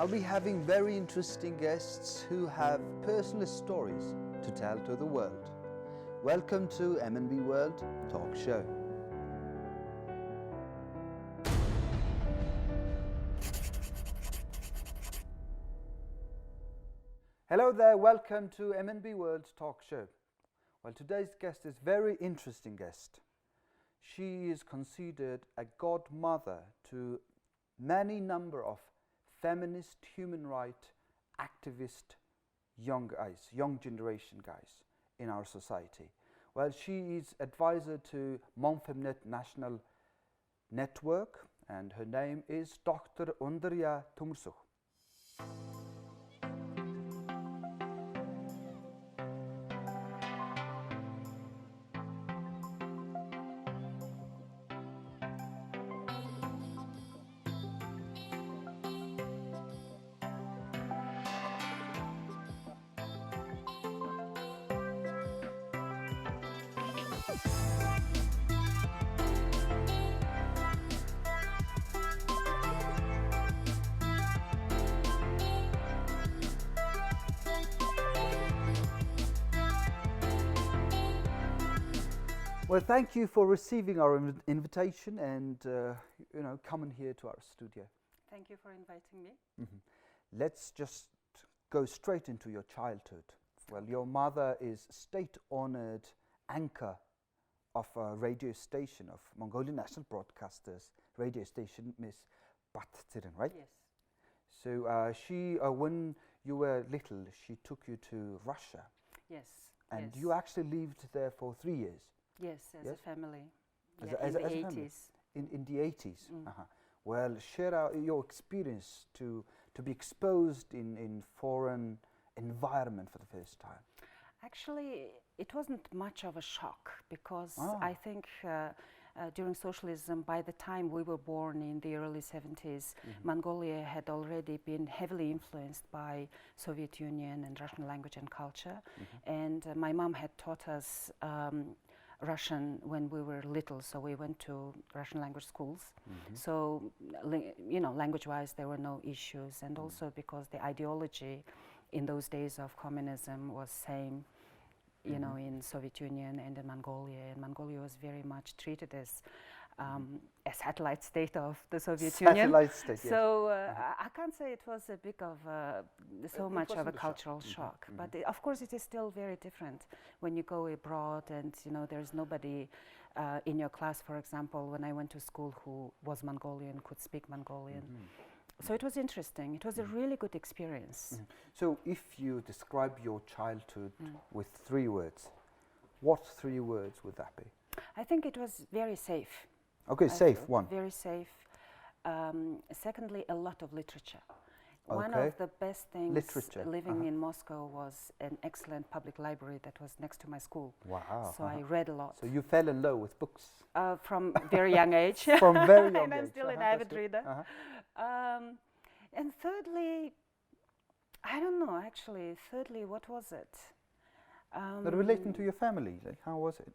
I'll be having very interesting guests who have personal stories to tell to the world. Welcome to MNB World Talk Show. Hello there, welcome to MNB World Talk Show. Well, today's guest is a very interesting guest. She is considered a godmother to many number of feminist, human rights activist young generation guys in our society. Well, she is advisor to MONFEMNET National Network, and her name is Dr. Undariya Tumursukh. Well, thank you for receiving our invitation and coming here to our studio. Thank you for inviting me. Let's just go straight into your childhood. Well, your mother is state-honored anchor of a radio station of Mongolian National Broadcasters radio station, Miss Battirin, right? Yes. So she, when you were little, she took you to Russia. Yes. And yes. you actually lived there for 3 years. Yes, as Yes? a family. As in a the family? 80s. In the 80s. Well, share your experience to be exposed in foreign environment for the first time. Actually, it wasn't much of a shock because I think during socialism, by the time we were born in the early 70s, Mongolia had already been heavily influenced by Soviet Union and Russian language and culture. And my mom had taught us Russian when we were little, so we went to Russian language schools. So, language-wise, there were no issues, and also because the ideology in those days of communism was same, in Soviet Union and in Mongolia, and Mongolia was very much treated as a satellite state of the Soviet Union. Satellite state, yes. So I can't say it was a big of so much of a cultural shock, but of course it is still very different when you go abroad and there's nobody in your class, for example, when I went to school who was Mongolian, could speak Mongolian. So it was interesting. It was a really good experience. So if you describe your childhood with 3 words, what 3 words would that be? I think it was very safe. Okay, safe, one. Very safe. Secondly, a lot of literature. Okay. One of the best things Literature. living in Moscow was an excellent public library that was next to my school. Wow. So I read a lot. So you fell in love with books? From very young age. From very young and age. I'm still an avid reader. And thirdly, I don't know actually, thirdly, what was it? But relating to your family, like, how was it?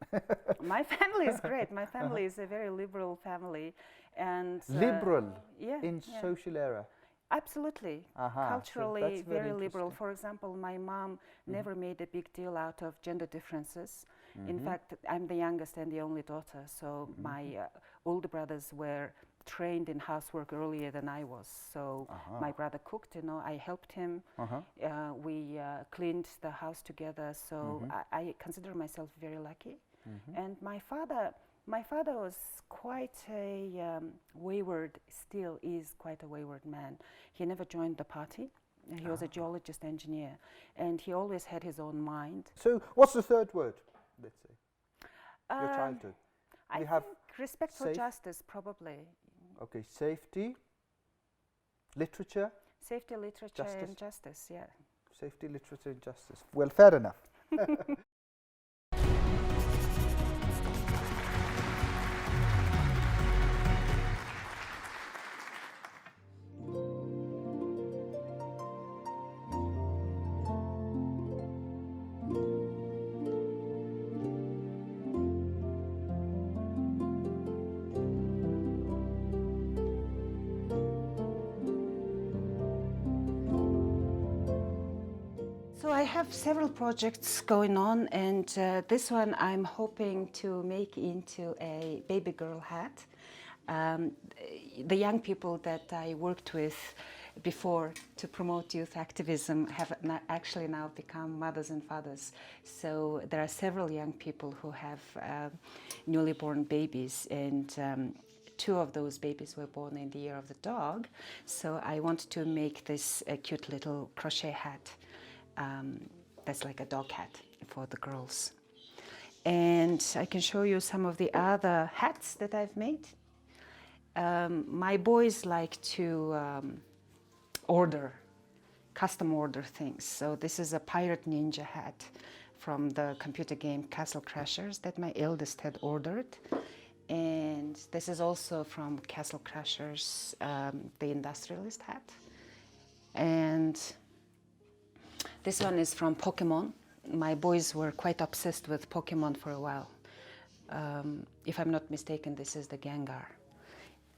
My family is great. My family is a very liberal family, and liberal yeah, in social era. Absolutely, culturally so that's very liberal. interesting. For example, my mom never made a big deal out of gender differences. In fact, I'm the youngest and the only daughter, so my older brothers were trained in housework earlier than I was. So my brother cooked, I helped him. We cleaned the house together. So I consider myself very lucky. And my father was quite a wayward, still is quite a wayward man. He never joined the party. He was a geologist engineer, and he always had his own mind. So what's the 3rd word, let's say? Your childhood. I have think respect for justice, probably. Okay, safety, literature. Safety, literature, Justice. and justice, yeah. Safety, literature, and justice. Well, fair enough. So I have several projects going on, and this one I'm hoping to make into a baby girl hat. The young people that I worked with before to promote youth activism have actually now become mothers and fathers. So there are several young people who have newly born babies, and two of those babies were born in the year of the dog. So I want to make this a cute little crochet hat. That's like a dog hat for the girls. And I can show you some of the other hats that I've made. My boys like to custom order things. So this is a pirate ninja hat from the computer game Castle Crashers that my eldest had ordered. And this is also from Castle Crashers, the industrialist hat. And this one is from Pokemon. My boys were quite obsessed with Pokemon for a while. If I'm not mistaken, this is the Gengar.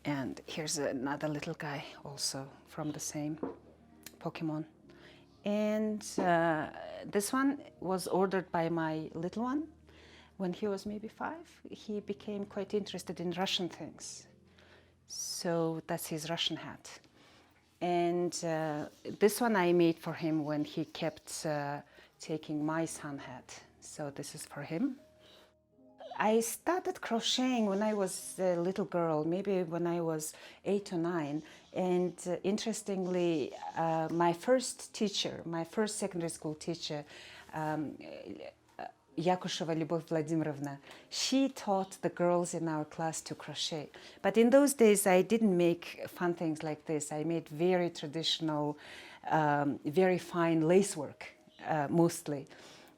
And here's another little guy also from the same Pokemon. And this one was ordered by my little one. When he was maybe 5, he became quite interested in Russian things. So that's his Russian hat. And this one I made for him when he kept taking my sun hat. So this is for him. I started crocheting when I was a little girl, maybe when I was 8 or 9. And interestingly, my first teacher, my first secondary school teacher, Yakusheva Lyubov Vladimirovna, she taught the girls in our class to crochet. But in those days, I didn't make fun things like this. I made very traditional, very fine lacework, mostly.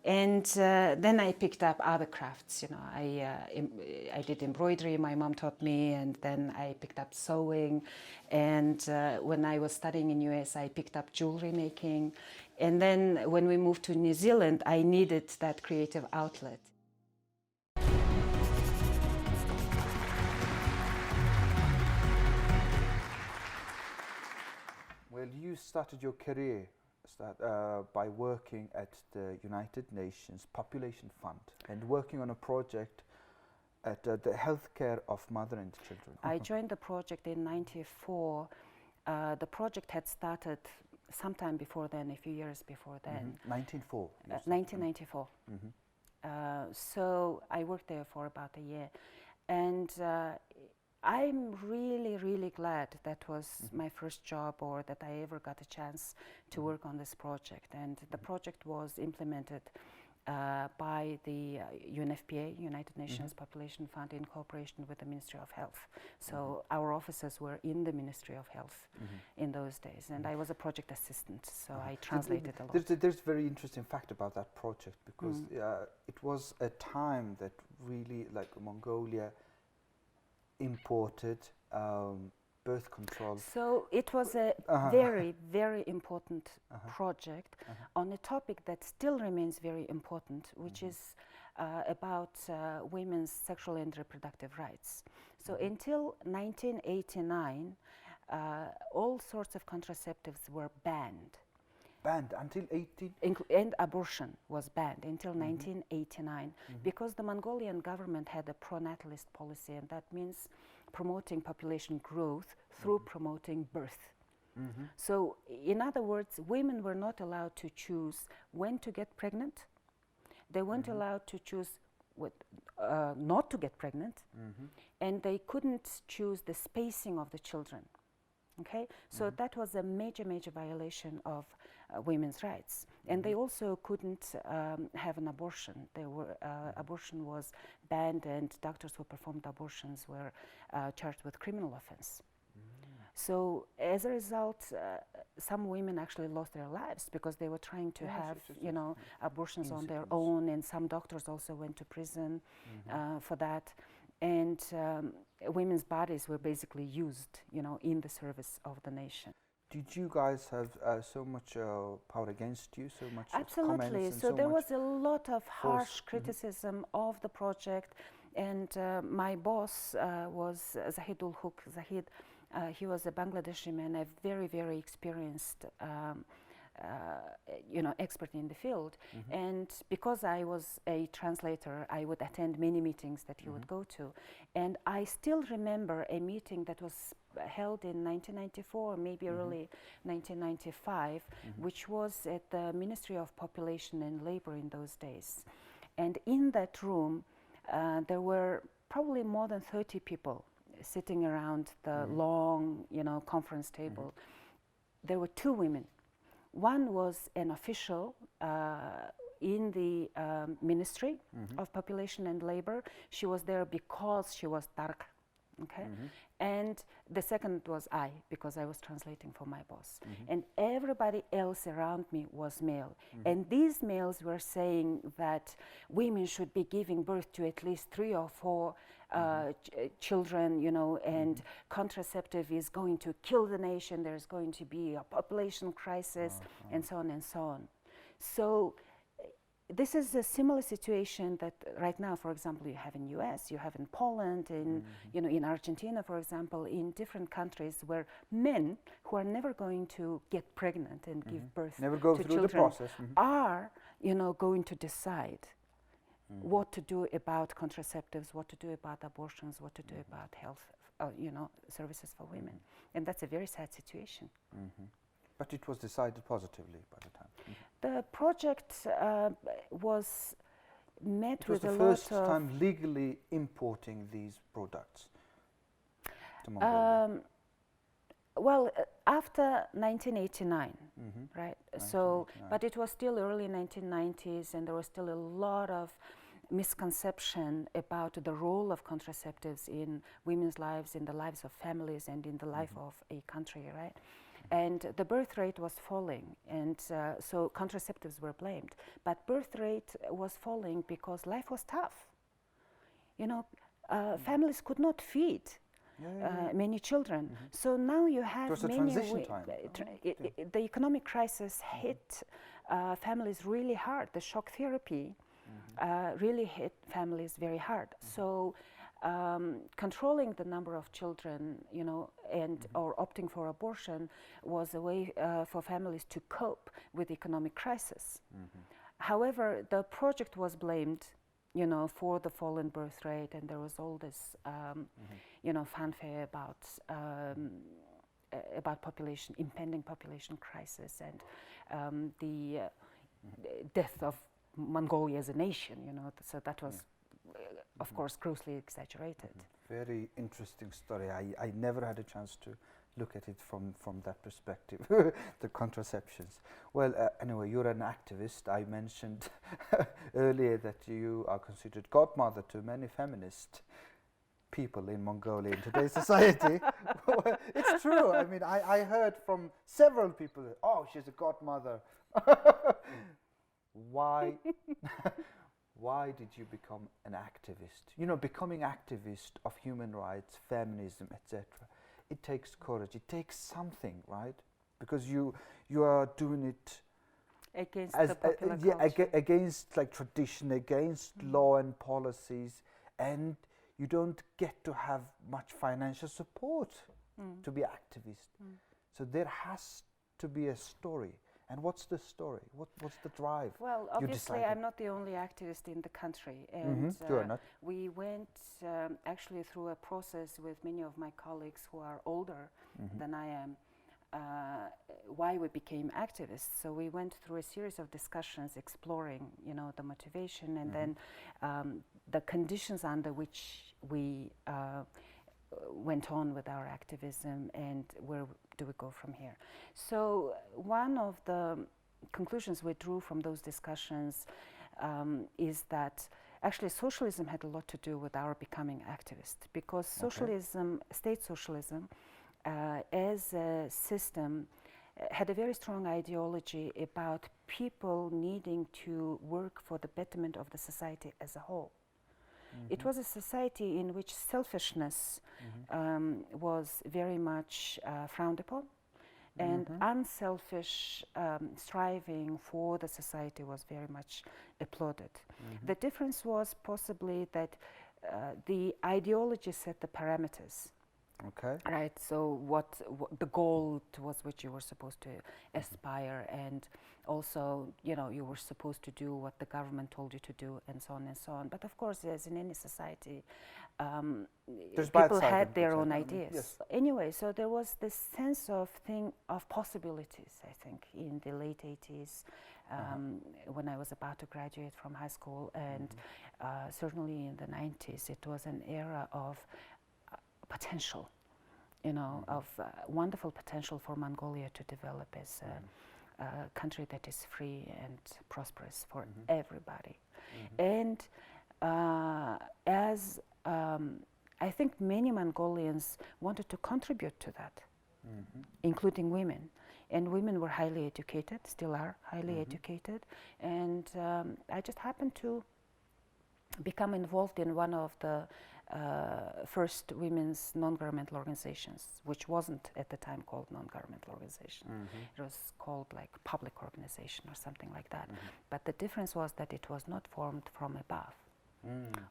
And then I picked up other crafts. You know, I did embroidery. My mom taught me, and then I picked up sewing. And when I was studying in US, I picked up jewelry making. And then when we moved to New Zealand, I needed that creative outlet. Well, you started your career by working at the United Nations Population Fund and working on a project at the healthcare of mother and children. I joined the project in '94. The project had started sometime before then, a few years before then. 1994. So I worked there for about a year. And I'm really, really glad that was my first job, or that I ever got a chance to work on this project. And the project was implemented by the UNFPA, United Nations Population Fund, in cooperation with the Ministry of Health. So our offices were in the Ministry of Health in those days, and I was a project assistant, so I translated a lot. There's a very interesting fact about that project, because it was a time that really, like, Mongolia imported birth control. So it was a very, very important project on a topic that still remains very important, which is about women's sexual and reproductive rights. So until 1989, all sorts of contraceptives were banned. Banned until 18? And abortion was banned until 1989, because the Mongolian government had a pro-natalist policy, and that means promoting population growth through promoting birth. So, in other words, women were not allowed to choose when to get pregnant. They weren't allowed to choose not to get pregnant, and they couldn't choose the spacing of the children. Okay, so that was a major, major violation of women's rights. And they also couldn't have an abortion. Abortion was banned, and doctors who performed abortions were charged with criminal offense. So as a result, some women actually lost their lives because they were trying to have, you know, abortions on their own, and some doctors also went to prison for that. And women's bodies were basically used, you know, in the service of the nation. Did you guys have so much power against you, so much Absolutely. So there was a lot of harsh criticism of the project, and my boss was Zahid ul Huk. Zahid, he was a Bangladeshi man, a very, very experienced expert in the field. And because I was a translator, I would attend many meetings that he would go to. And I still remember a meeting that was held in 1994, maybe early 1995, which was at the Ministry of Population and Labor in those days. And in that room, there were probably more than 30 people sitting around the long, conference table. There were two women. One was an official in the Ministry of Population and Labor. She was there because she was dark, okay? And the second was I, because I was translating for my boss. And everybody else around me was male. And these males were saying that women should be giving birth to at least 3 or 4 children, and contraceptive is going to kill the nation, there's going to be a population crisis, and so on and so on. So this is a similar situation that right now, for example, you have in US, you have in Poland, in in Argentina, for example, in different countries where men who are never going to get pregnant and give birth never go to through children the process are, going to decide what to do about contraceptives, what to do about abortions, what to do about health, services for women. And that's a very sad situation. But it was decided positively by the time. The project was met with a lot of... It was the first time legally importing these products to Mongolia. Well, after 1989, right? 1989. So, but it was still early 1990s, and there was still a lot of misconception about the role of contraceptives in women's lives, in the lives of families, and in the life of a country, right? And the birth rate was falling, and so contraceptives were blamed. But birth rate was falling because life was tough. Families could not feed many children. So now you have it was many... a transition time. The economic crisis hit families really hard. The shock therapy really hit families very hard. So controlling the number of children, and or opting for abortion was a way for families to cope with the economic crisis. However, the project was blamed, for the fallen birth rate, and there was all this, fanfare about impending population crisis, and the death of Mongolia as a nation. So that was. Of course, grossly exaggerated. Very interesting story. I never had a chance to look at it from that perspective, the contraceptions. Well, anyway, you're an activist. I mentioned earlier that you are considered godmother to many feminist people in Mongolia in today's society. Well, it's true. I mean, I heard from several people, oh, she's a godmother. Why? Why did you become an activist? Becoming activist of human rights, feminism, etc. It takes courage. It takes something, right? Because you are doing it against the popular culture. Against like tradition, against law and policies, and you don't get to have much financial support to be activist. So there has to be a story. And what's the story? What's the drive? Well, obviously, I'm not the only activist in the country. And You're not. We went actually through a process with many of my colleagues who are older than I am, why we became activists. So we went through a series of discussions exploring, the motivation, and then the conditions under which we went on with our activism, and where do we go from here. So one of the conclusions we drew from those discussions is that actually socialism had a lot to do with our becoming activist, because socialism, state socialism, as a system had a very strong ideology about people needing to work for the betterment of the society as a whole. It was a society in which selfishness was very much frowned upon, and unselfish striving for the society was very much applauded. The difference was possibly that the ideology set the parameters Okay. Right, so what the goal towards which you were supposed to aspire, and also, you know, you were supposed to do what the government told you to do, and so on and so on. But of course, as in any society, people had their own ideas. Yes. Anyway, so there was this sense of possibilities, I think, in the late 80s, when I was about to graduate from high school, and certainly in the 90s, it was an era of potential, you know, of wonderful potential for Mongolia to develop as a country that is free and prosperous for everybody. And as I think many Mongolians wanted to contribute to that, including women. And women were highly educated, still are highly educated. And I just happened to become involved in one of the first women's non-governmental organizations, which wasn't at the time called non-governmental organization. It was called like public organization or something like that. But the difference was that it was not formed from above.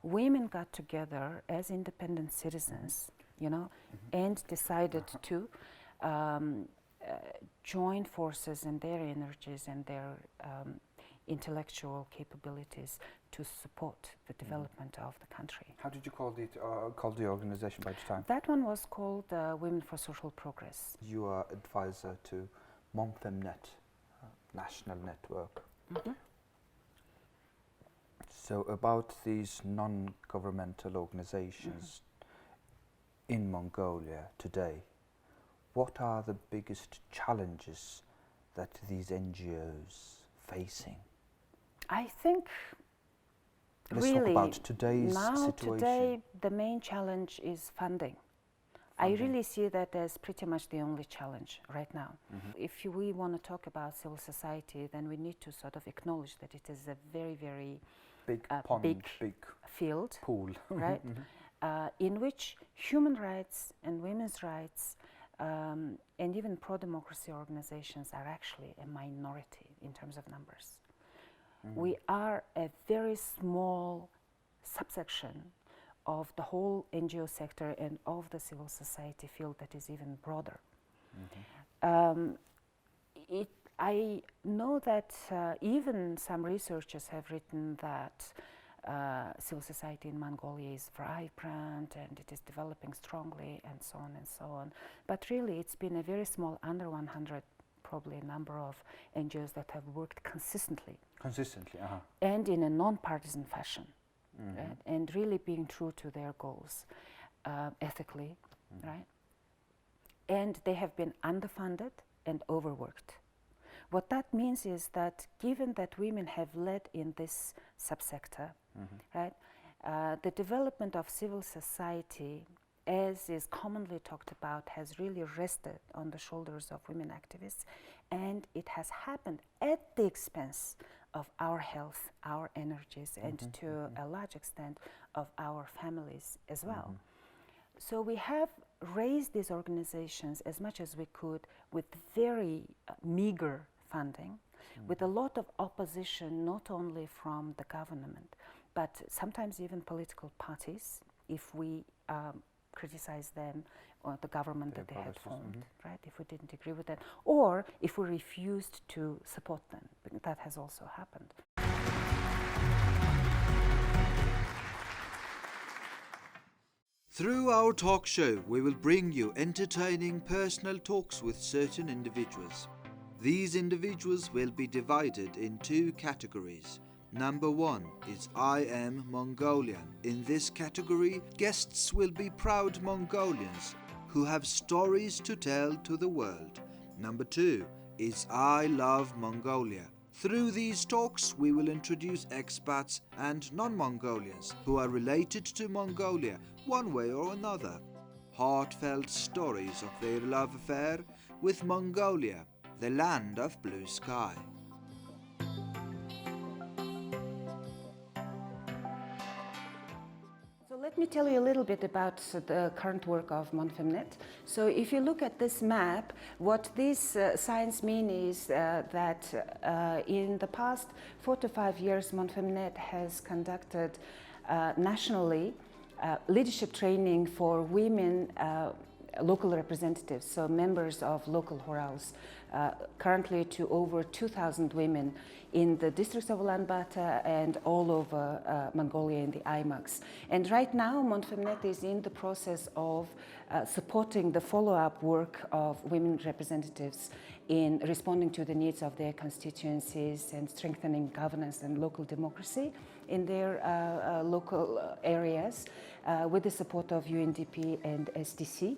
Women got together as independent citizens, you know, and decided to join forces and their energies and their intellectual capabilities to support the development of the country. How did you call the organization by the time? That one was called Women for Social Progress. You are advisor to MONFEMNET National Network. So about these non-governmental organizations in Mongolia today, what are the biggest challenges that these NGOs facing? I think Let's really talk about today's situation. Today the main challenge is funding. I really see that as pretty much the only challenge right now. If we want to talk about civil society, then we need to sort of acknowledge that it is a very, very big pond, big field, pool, right? In which human rights and women's rights and even pro-democracy organizations are actually a minority in terms of numbers. We are a very small subsection of the whole NGO sector and of the civil society field that is even broader. I know that even some researchers have written that civil society in Mongolia is vibrant and it is developing strongly and so on and so on. But really it's been a very small, under 100 probably, number of NGOs that have worked consistently. And in a non-partisan fashion. Right? And really being true to their goals ethically, right? And they have been underfunded and overworked. What that means is that given that women have led in this subsector, right, the development of civil society, as is commonly talked about, has really rested on the shoulders of women activists, and it has happened at the expense of our health, our energies, and to a large extent of our families as well. So we have raised these organizations as much as we could with very meager funding, with a lot of opposition, not only from the government, but sometimes even political parties, if we criticize them or the government that they had formed, right? If we didn't agree with that, or if we refused to support them. That has also happened. Through our talk show, we will bring you entertaining personal talks with certain individuals. These individuals will be divided in two categories. Number 1 is I Am Mongolian. In this category, guests will be proud Mongolians who have stories to tell to the world. Number 2 is I Love Mongolia. Through these talks, we will introduce expats and non-Mongolians who are related to Mongolia one way or another. Heartfelt stories of their love affair with Mongolia, the land of blue sky. Let me tell you a little bit about the current work of MONFEMNET. So if you look at this map, what these signs mean is that in the past 4 to 5 years, MONFEMNET has conducted nationally leadership training for women local representatives, so members of local horals, currently to over 2,000 women in the districts of Ulaanbaatar and all over Mongolia in the IMAX. And right now, MONFEMNET is in the process of supporting the follow-up work of women representatives in responding to the needs of their constituencies and strengthening governance and local democracy in their local areas with the support of UNDP and SDC.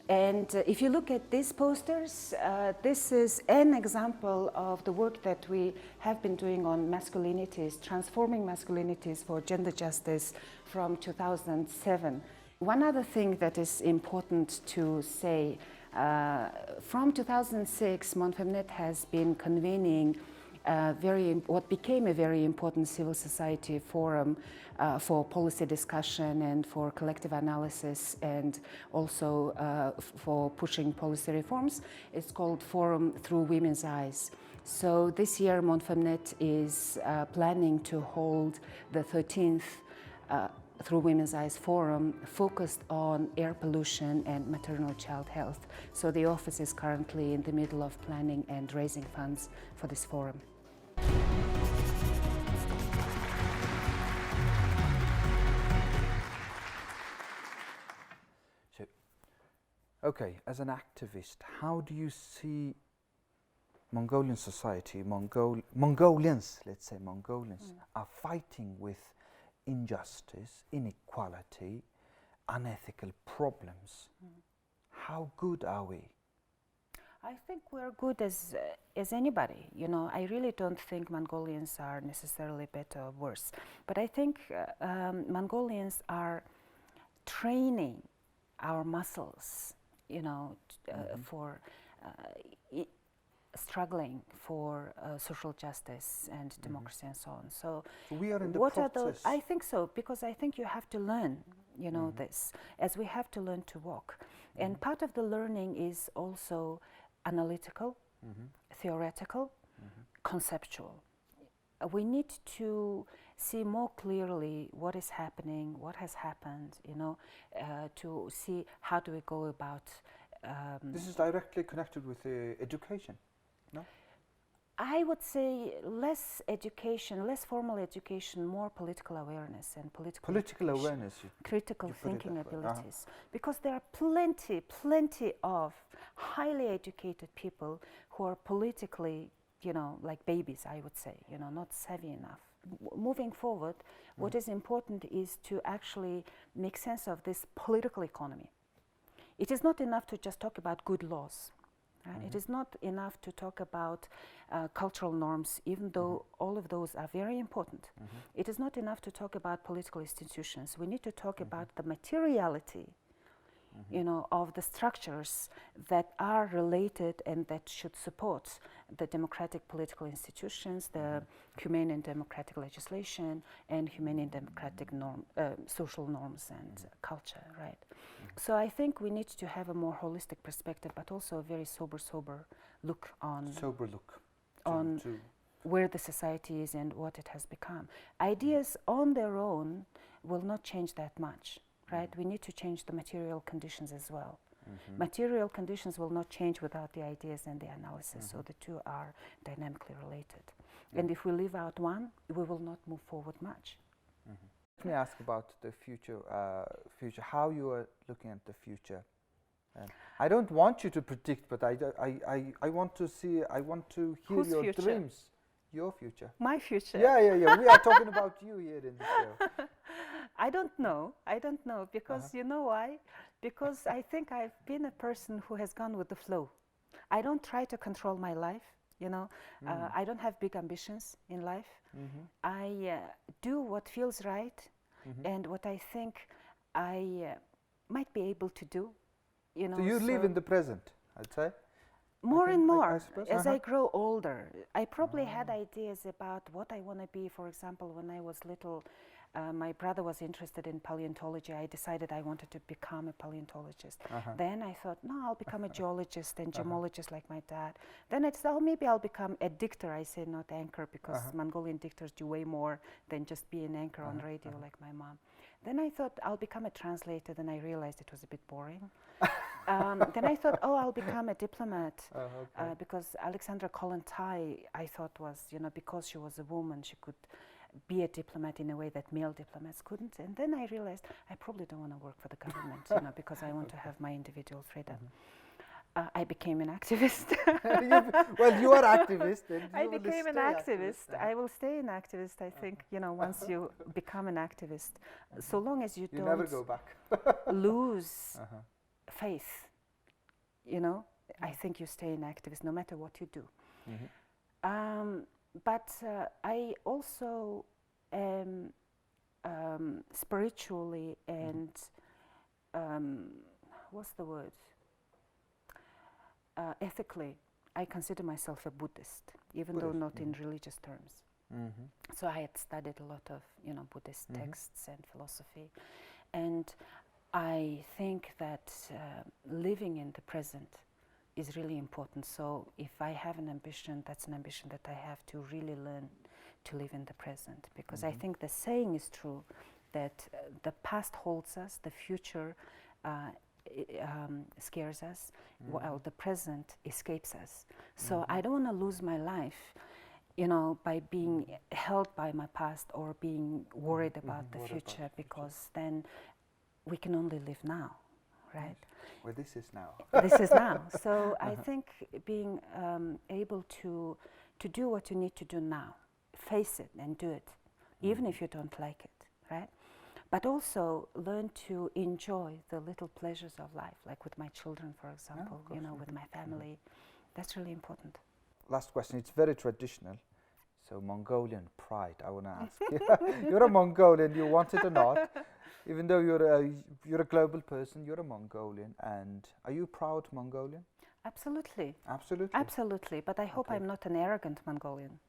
And if you look at these posters, this is an example of the work that we have been doing on masculinities, transforming masculinities for gender justice from 2007. One other thing that is important to say, from 2006, MONFEMNET has been convening what became a very important civil society forum for policy discussion and for collective analysis and also for pushing policy reforms. It's called Forum Through Women's Eyes. So this year MONFEMNET is planning to hold the 13th Through Women's Eyes Forum focused on air pollution and maternal child health. So the office is currently in the middle of planning and raising funds for this forum. So, okay, as an activist, how do you see Mongolian society, Mongolians, let's say Mongolians, are fighting with injustice, inequality, unethical problems? How good are we? I think we're good as anybody. You know, I really don't think Mongolians are necessarily better or worse. But I think Mongolians are training our muscles, you know, for struggling for social justice and democracy and so on. So we are in the what process. are those? I think so, because I think you have to learn, you know, this, as we have to learn to walk. And part of the learning is also analytical, theoretical, conceptual. We need to see more clearly what is happening, what has happened, you know, to see how do we go about. This is directly connected with education, no? I would say less education, less formal education, more political awareness and political awareness, critical thinking abilities. Because there are plenty of highly educated people who are politically, you know, like babies, I would say, you know, not savvy enough. Moving forward, what is important is to actually make sense of this political economy. It is not enough to just talk about good laws. Right? It is not enough to talk about cultural norms, even though all of those are very important. It is not enough to talk about political institutions. We need to talk about the materiality, you know, of the structures that are related and that should support the democratic political institutions, the humane and democratic legislation, and humane and democratic social norms and culture, right? So I think we need to have a more holistic perspective, but also a very sober look on where the society is and what it has become. Ideas on their own will not change that much, right? We need to change the material conditions as well. Material conditions will not change without the ideas and the analysis, so the two are dynamically related. And if we leave out one, we will not move forward much. Let me ask about the future, how you are looking at the future. I don't want you to predict, but I want to see, I want to hear Whose your future? dreams. Your future. My future? Yeah. We are talking about you here in the show. I don't know, because you know why? Because I think I've been a person who has gone with the flow. I don't try to control my life, you know. I don't have big ambitions in life. I do what feels right and what I think I might be able to do, you know. So you live in the present, I'd say? More and more, I suppose, as I grow older. I probably had ideas about what I want to be. For example, when I was little, my brother was interested in paleontology. I decided I wanted to become a paleontologist. Then I thought, no, I'll become a geologist and gemologist like my dad. Then I thought, oh, maybe I'll become a dictator. I say not anchor, because Mongolian dictators do way more than just be an anchor on radio like my mom. Then I thought I'll become a translator. Then I realized it was a bit boring. Then I thought, oh, I'll become a diplomat, Okay. because Alexandra Kollontai, I thought was, because she was a woman, she could be a diplomat in a way that male diplomats couldn't. And then I realized I probably don't want to work for the government, because I want to have my individual freedom. I became an activist. Well, you are activist. And I you will became an stay activist. I will stay an activist, I think, once you become an activist. So long as you don't never go back. lose faith, I think you stay an activist no matter what you do. But I also am spiritually and, what's the word? Ethically, I consider myself a Buddhist, even though not in religious terms. So I had studied a lot of, Buddhist texts and philosophy, and I think that living in the present is really important. So if I have an ambition, that's an ambition that I have to really learn to live in the present, because I think the saying is true that the past holds us, the future scares us, while the present escapes us. So I don't want to lose my life, by being held by my past or being worried about the future, because then we can only live now, right? Well, this is now. This is now. So I think being able to do what you need to do now, face it and do it, even if you don't like it, right? But also learn to enjoy the little pleasures of life, like with my children, for example, with my family. That's really important. Last question, it's very traditional. So Mongolian pride, I want to ask. You're a Mongolian, you want it or not. Even though you're a global person, you're a Mongolian. And are you proud Mongolian? Absolutely. Absolutely? Absolutely, but I hope I'm not an arrogant Mongolian.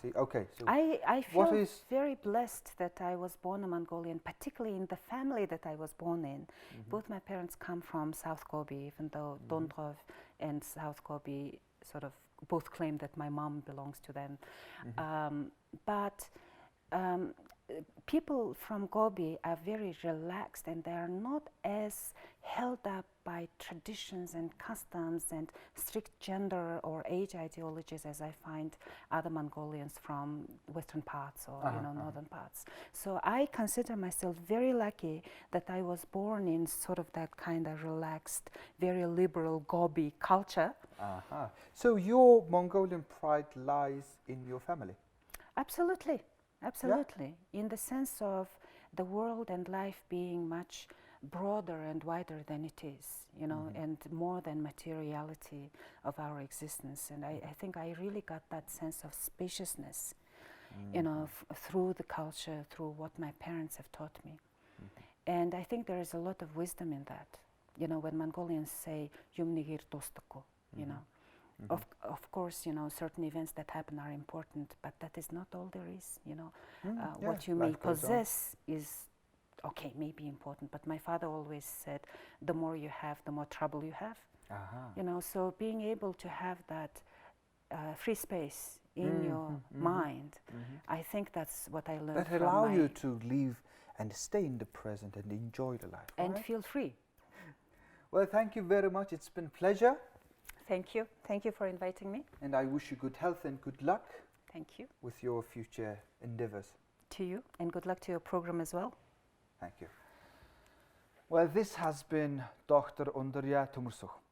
See, okay. So I feel very blessed that I was born a Mongolian, particularly in the family that I was born in. Both my parents come from South Gobi, even though Dondrov and South Gobi sort of both claim that my mom belongs to them. But people from Gobi are very relaxed, and they are not as held up by traditions and customs and strict gender or age ideologies as I find other Mongolians from western parts or northern parts. So I consider myself very lucky that I was born in sort of that kind of relaxed, very liberal Gobi culture. So your Mongolian pride lies in your family? Absolutely. Absolutely, in the sense of the world and life being much broader and wider than it is, and more than materiality of our existence. And I think I really got that sense of spaciousness, through the culture, through what my parents have taught me. And I think there is a lot of wisdom in that. When Mongolians say, "Yumnigir dostoko," Of course, certain events that happen are important, but that is not all there is, what you may possess is, okay, maybe important, but my father always said, the more you have, the more trouble you have. So being able to have that free space in your mind, I think that's what I learned that allow you to live and stay in the present and enjoy the life. And feel free. Well, thank you very much. It's been a pleasure. Thank you. Thank you for inviting me. And I wish you good health and good luck. Thank you. With your future endeavors. To you, and good luck to your program as well. Thank you. Well, this has been Dr. Undariya Tumursukh.